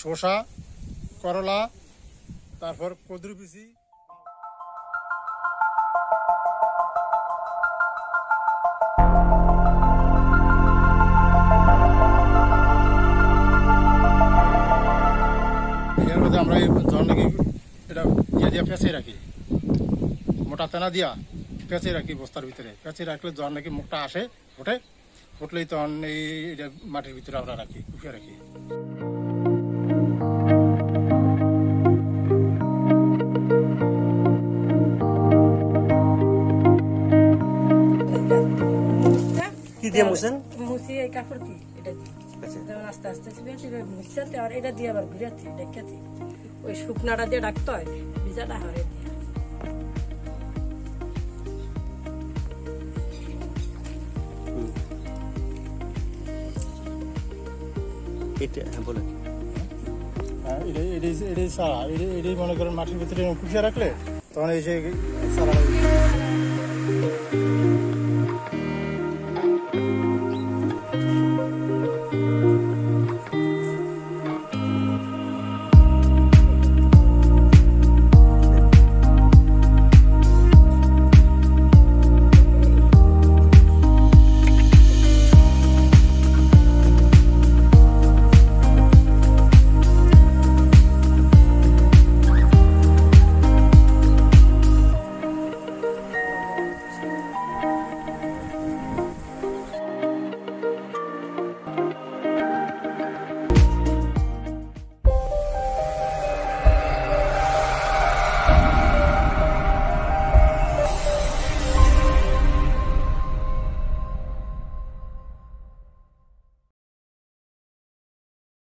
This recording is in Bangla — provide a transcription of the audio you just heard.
শসা, করলা, তারপর কদুর বিচি। এর মধ্যে আমরা জন নাকি এটা ইয়ে দিয়ে পেঁচে রাখি, মোটা তেনা দিয়া পেঁচে রাখি বস্তার ভিতরে। পেঁচে রাখলে জন নাকি মুখটা আসে, ওঠে, উঠলেই তখন এই মাটির ভিতরে আমরা রাখি, উঠিয়ে রাখি। কি দিয়ে মুছেন? মুছি এই কাপড় কি এটা যেমন আস্তে আস্তে মুছতে আর এটা দিয়ে আবার ঘুরাতে ডেকাতে ওই শুকনাটা দিয়ে ডাকতে হয়, ভিজাটা হরে দিয়ে। এটাই মনে করেন মাটির ভিতরে কুচিয়ে রাখলে তখন এই যে